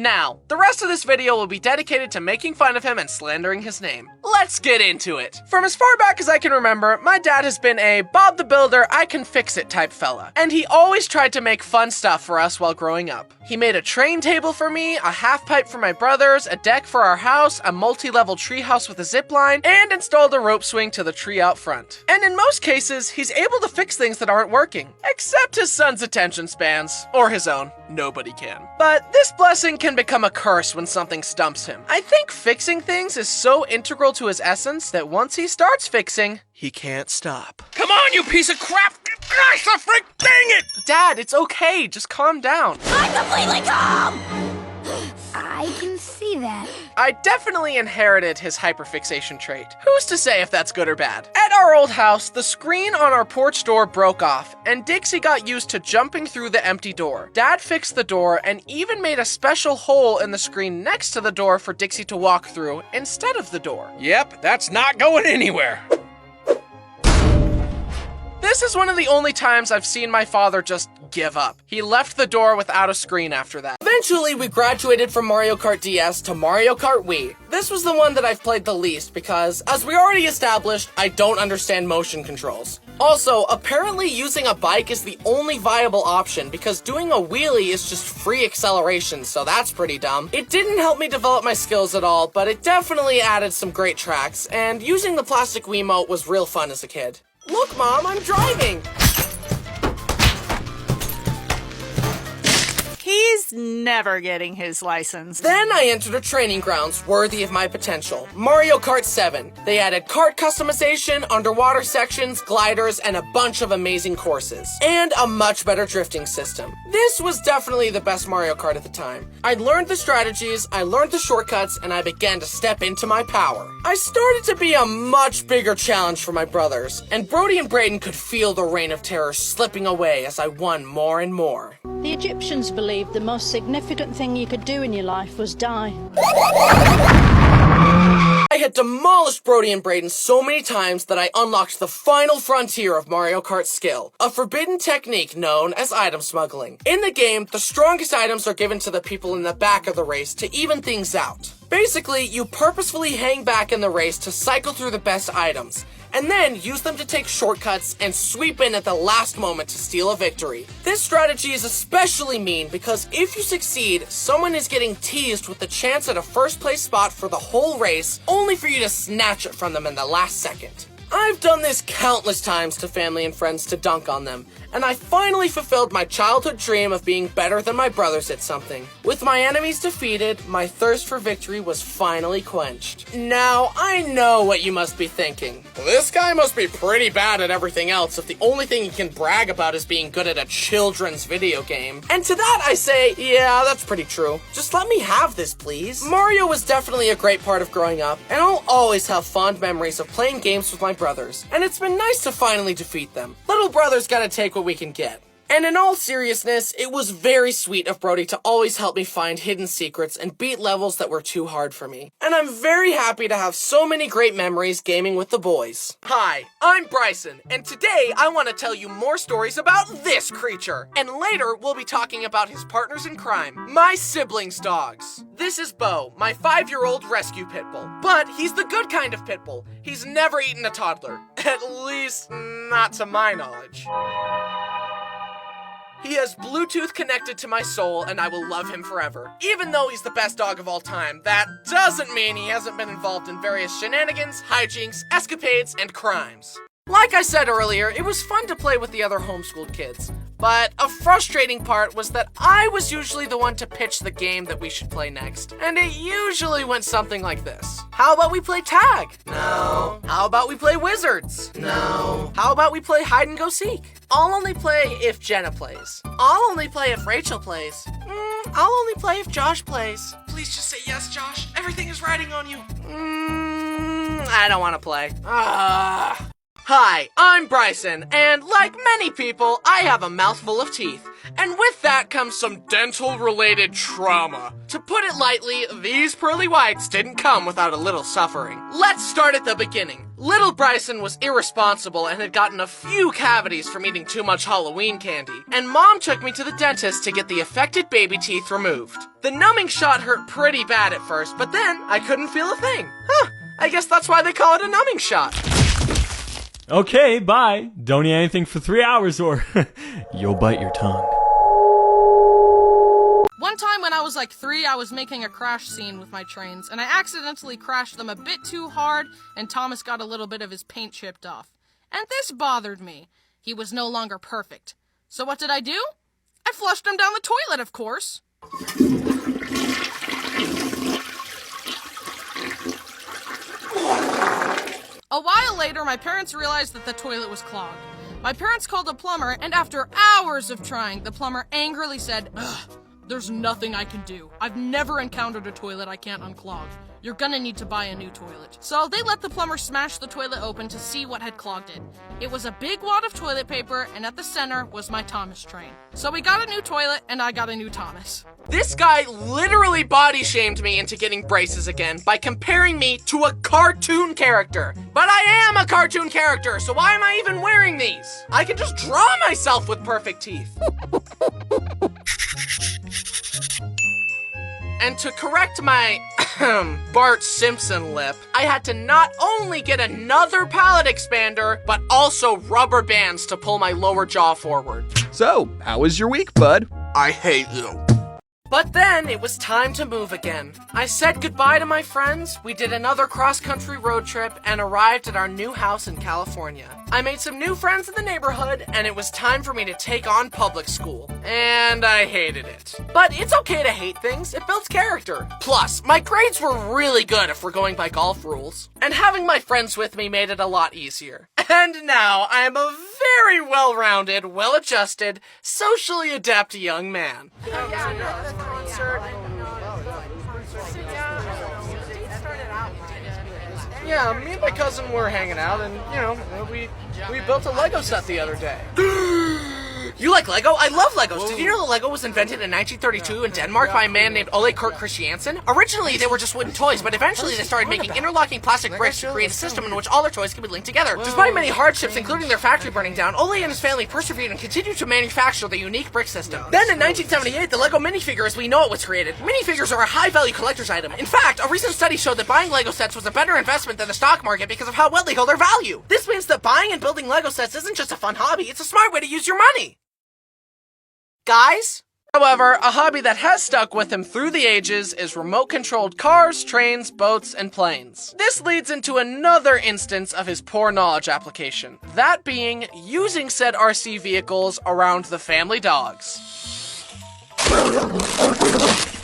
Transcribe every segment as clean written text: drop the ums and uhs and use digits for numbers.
Now, the rest of this video will be dedicated to making fun of him and slandering his name. Let's get into it. From as far back as I can remember, my dad has been a Bob the Builder, I can fix it type fella, and he always tried to make fun stuff for us while growing up. He made a train table for me, a half pipe for my brothers, a deck for our house, a multi-level treehouse with a zip line, and installed a rope swing to the tree out front. And in most cases, he's able to fix things that aren't working, except his son's attention spans, or his own. Nobody can. But this blessing can become a curse when something stumps him. I think fixing things is so integral to his essence that once he starts fixing, he can't stop. Come on, you piece of crap! Gosh, the frick, dang it! Dad, it's okay, just calm down. I'm completely calm! I can see that. I definitely inherited his hyperfixation trait. Who's to say if that's good or bad? At our old house, the screen on our porch door broke off, and Dixie got used to jumping through the empty door. Dad fixed the door and even made a special hole in the screen next to the door for Dixie to walk through instead of the door. Yep, that's not going anywhere. This is one of the only times I've seen my father just give up. He left the door without a screen after that. Eventually, we graduated from Mario Kart DS to Mario Kart Wii. This was the one that I've played the least because, as we already established, I don't understand motion controls. Also, apparently using a bike is the only viable option because doing a wheelie is just free acceleration, so that's pretty dumb. It didn't help me develop my skills at all, but it definitely added some great tracks, and using the plastic Wiimote was real fun as a kid. Look, Mom, I'm driving! He's never getting his license. Then I entered a training grounds worthy of my potential. Mario Kart 7. They added kart customization, underwater sections, gliders, and a bunch of amazing courses. And a much better drifting system. This was definitely the best Mario Kart at the time. I learned the strategies, I learned the shortcuts, and I began to step into my power. I started to be a much bigger challenge for my brothers, and Brody and Brayden could feel the reign of terror slipping away as I won more and more. The Egyptians believed the most significant thing you could do in your life was die. I had demolished Brody and Brayden so many times that I unlocked the final frontier of Mario Kart's skill, a forbidden technique known as item smuggling. In the game, the strongest items are given to the people in the back of the race to even things out. Basically, you purposefully hang back in the race to cycle through the best items, and then use them to take shortcuts and sweep in at the last moment to steal a victory. This strategy is especially mean because if you succeed, someone is getting teased with the chance at a first place spot for the whole race, only for you to snatch it from them in the last second. I've done this countless times to family and friends to dunk on them, and I finally fulfilled my childhood dream of being better than my brothers at something. With my enemies defeated, my thirst for victory was finally quenched. Now, I know what you must be thinking. Well, this guy must be pretty bad at everything else if the only thing he can brag about is being good at a children's video game. And to that I say, yeah, that's pretty true. Just let me have this, please. Mario was definitely a great part of growing up, and I'll always have fond memories of playing games with my brothers, and it's been nice to finally defeat them. Little brothers gotta take what we can get. And in all seriousness, it was very sweet of Brody to always help me find hidden secrets and beat levels that were too hard for me. And I'm very happy to have so many great memories gaming with the boys. Hi, I'm Bryson, and today I want to tell you more stories about this creature. And later, we'll be talking about his partners in crime, my siblings' dogs. This is Bo, my 5-year-old rescue pit bull. But he's the good kind of pit bull. He's never eaten a toddler. At least, not to my knowledge. He has Bluetooth connected to my soul, and I will love him forever. Even though he's the best dog of all time, that doesn't mean he hasn't been involved in various shenanigans, hijinks, escapades, and crimes. Like I said earlier, it was fun to play with the other homeschooled kids. But a frustrating part was that I was usually the one to pitch the game that we should play next. And it usually went something like this. How about we play tag? No. How about we play wizards? No. How about we play hide and go seek? I'll only play if Jenna plays. I'll only play if Rachel plays. I'll only play if Josh plays. Please just say yes, Josh. Everything is riding on you. I don't want to play. Hi, I'm Bryson, and like many people, I have a mouthful of teeth. And with that comes some dental-related trauma. To put it lightly, these pearly whites didn't come without a little suffering. Let's start at the beginning. Little Bryson was irresponsible and had gotten a few cavities from eating too much Halloween candy, and Mom took me to the dentist to get the affected baby teeth removed. The numbing shot hurt pretty bad at first, but then I couldn't feel a thing. I guess that's why they call it a numbing shot. Okay, bye. Don't eat anything for 3 hours or you'll bite your tongue. One time when I was like 3, I was making a crash scene with my trains, and I accidentally crashed them a bit too hard, and Thomas got a little bit of his paint chipped off. And this bothered me. He was no longer perfect. So what did I do? I flushed him down the toilet, of course. A while later, my parents realized that the toilet was clogged. My parents called a plumber, and after hours of trying, the plumber angrily said, "Ugh, there's nothing I can do. I've never encountered a toilet I can't unclog. You're gonna need to buy a new toilet." So they let the plumber smash the toilet open to see what had clogged it. It was a big wad of toilet paper, and at the center was my Thomas train. So we got a new toilet, and I got a new Thomas. This guy literally body-shamed me into getting braces again by comparing me to a cartoon character. But I am a cartoon character, so why am I even wearing these? I can just draw myself with perfect teeth. And to correct my Bart Simpson lip, I had to not only get another palate expander, but also rubber bands to pull my lower jaw forward. So, how was your week, bud? I hate you. But then it was time to move again. I said goodbye to my friends, we did another cross-country road trip, and arrived at our new house in California. I made some new friends in the neighborhood, and it was time for me to take on public school. And I hated it. But it's okay to hate things, it builds character. Plus, my grades were really good if we're going by golf rules. And having my friends with me made it a lot easier. And now I am a very well-rounded, well-adjusted, socially adept young man. Yeah, me and my cousin were hanging out, and, you know, we built a Lego set the other day. You like Lego? I love Legos. Did you know that Lego was invented in 1932 in Denmark by a man named Ole Kurt Christiansen? Originally, they were just wooden toys, but eventually they started making interlocking plastic bricks to create a system in which all their toys could be linked together. Despite many hardships, including their factory burning down, Ole and his family persevered and continued to manufacture the unique brick system. Then in 1978, the Lego minifigure as we know it was created. Minifigures are a high-value collector's item. In fact, a recent study showed that buying Lego sets was a better investment than the stock market because of how well they hold their value. This means that buying and building Lego sets isn't just a fun hobby, it's a smart way to use your money. Guys? However, a hobby that has stuck with him through the ages is remote-controlled cars, trains, boats, and planes. This leads into another instance of his poor knowledge application, that being using said RC vehicles around the family dogs.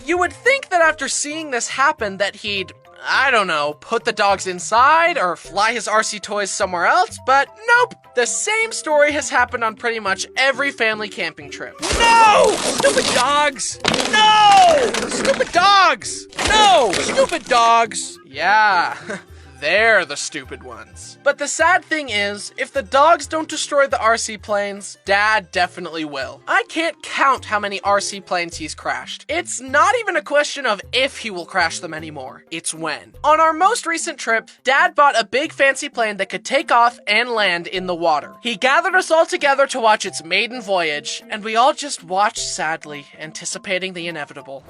You would think that after seeing this happen that he'd, I don't know, put the dogs inside or fly his RC toys somewhere else, but nope. The same story has happened on pretty much every family camping trip. No! Stupid dogs! No! Stupid dogs! No! Stupid dogs! Yeah, they're the stupid ones. But the sad thing is, if the dogs don't destroy the RC planes, Dad definitely will. I can't count how many RC planes he's crashed. It's not even a question of if he will crash them anymore, it's when. On our most recent trip, Dad bought a big fancy plane that could take off and land in the water. He gathered us all together to watch its maiden voyage, and we all just watched sadly, anticipating the inevitable.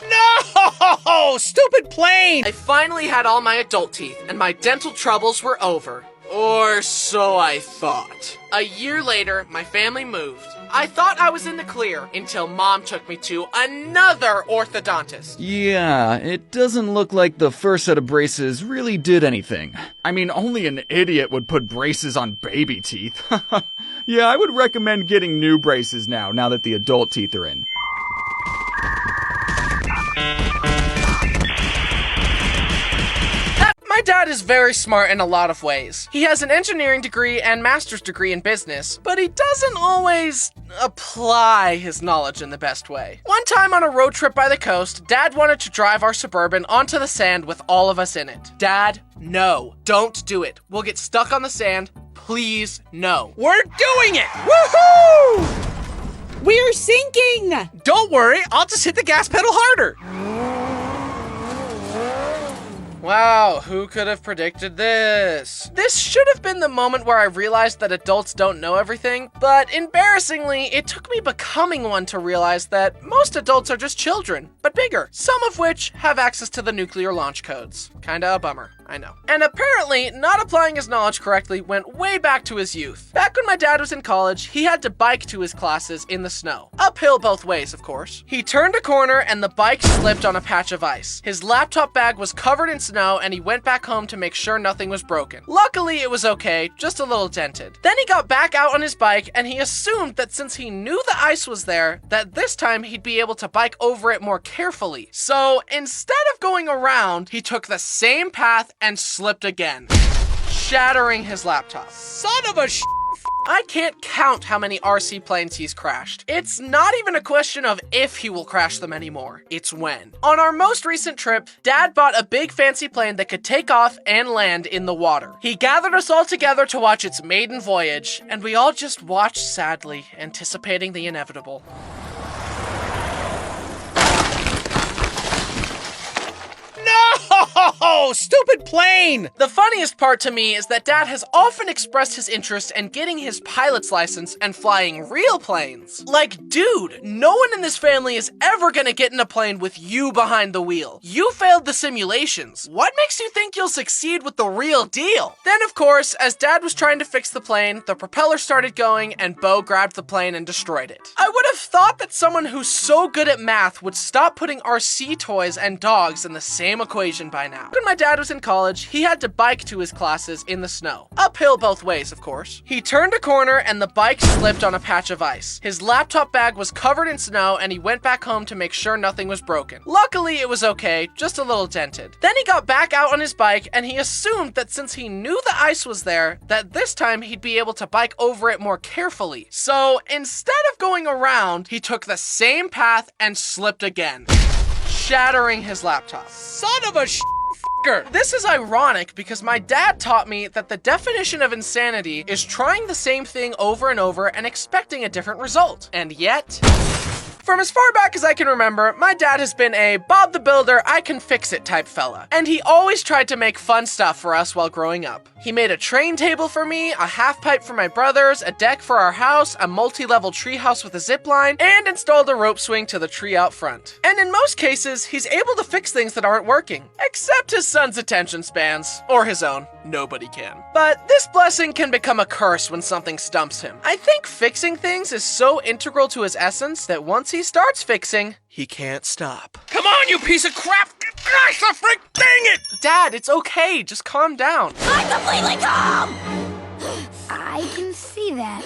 No! Stupid plane! I finally had all my adult teeth, and my dental troubles were over. Or so I thought. A year later, my family moved. I thought I was in the clear until Mom took me to another orthodontist. Yeah, it doesn't look like the first set of braces really did anything. I mean, only an idiot would put braces on baby teeth. Yeah, I would recommend getting new braces now that the adult teeth are in. My My dad is very smart in a lot of ways. He has an engineering degree and master's degree in business, but he doesn't always apply his knowledge in the best way. One time on a road trip by the coast, Dad wanted to drive our Suburban onto the sand with all of us in it. Dad, no, don't do it. We'll get stuck on the sand. Please, no. We're doing it! Woohoo! We're sinking! Don't worry, I'll just hit the gas pedal harder. Wow, who could have predicted this? This should have been the moment where I realized that adults don't know everything, but embarrassingly, it took me becoming one to realize that most adults are just children, but bigger, some of which have access to the nuclear launch codes. Kinda a bummer, I know. And apparently, not applying his knowledge correctly went way back to his youth. Back when my dad was in college, he had to bike to his classes in the snow. Uphill both ways, of course. He turned a corner and the bike slipped on a patch of ice. His laptop bag was covered in snow and he went back home to make sure nothing was broken. Luckily, it was okay, just a little dented. Then he got back out on his bike and he assumed that since he knew the ice was there, that this time he'd be able to bike over it more carefully. So instead of going around, he took the same path and slipped again, shattering his laptop. Son of a I can't count how many RC planes he's crashed. It's not even a question of if he will crash them anymore, it's when. On our most recent trip, Dad bought a big fancy plane that could take off and land in the water. He gathered us all together to watch its maiden voyage, and we all just watched sadly, anticipating the inevitable. No! Stupid plane! The funniest part to me is that Dad has often expressed his interest in getting his pilot's license and flying real planes. Like, dude, no one in this family is ever gonna get in a plane with you behind the wheel. You failed the simulations. What makes you think you'll succeed with the real deal? Then, of course, as Dad was trying to fix the plane, the propeller started going and Bo grabbed the plane and destroyed it. I would have thought that someone who's so good at math would stop putting RC toys and dogs in the same equation by now. When my dad was in college, he had to bike to his classes in the snow. Uphill both ways, of course. He turned a corner and the bike slipped on a patch of ice. His laptop bag was covered in snow and he went back home to make sure nothing was broken. Luckily, it was okay, just a little dented. Then he got back out on his bike and he assumed that since he knew the ice was there, that this time he'd be able to bike over it more carefully. So instead of going around, he took the same path and slipped again, shattering his laptop. Son of a This is ironic because my dad taught me that the definition of insanity is trying the same thing over and over and expecting a different result. And yet, from as far back as I can remember, my dad has been a Bob the Builder, I can fix it type fella. And he always tried to make fun stuff for us while growing up. He made a train table for me, a half pipe for my brothers, a deck for our house, a multi-level treehouse with a zip line, and installed a rope swing to the tree out front. And in most cases, he's able to fix things that aren't working. Except his son's attention spans. Or his own. Nobody can. But this blessing can become a curse when something stumps him. I think fixing things is so integral to his essence that once he starts fixing, he can't stop. Come on, you piece of crap! Gosh, the frick, dang it! Dad, it's okay. Just calm down. I'm completely calm! I can see that.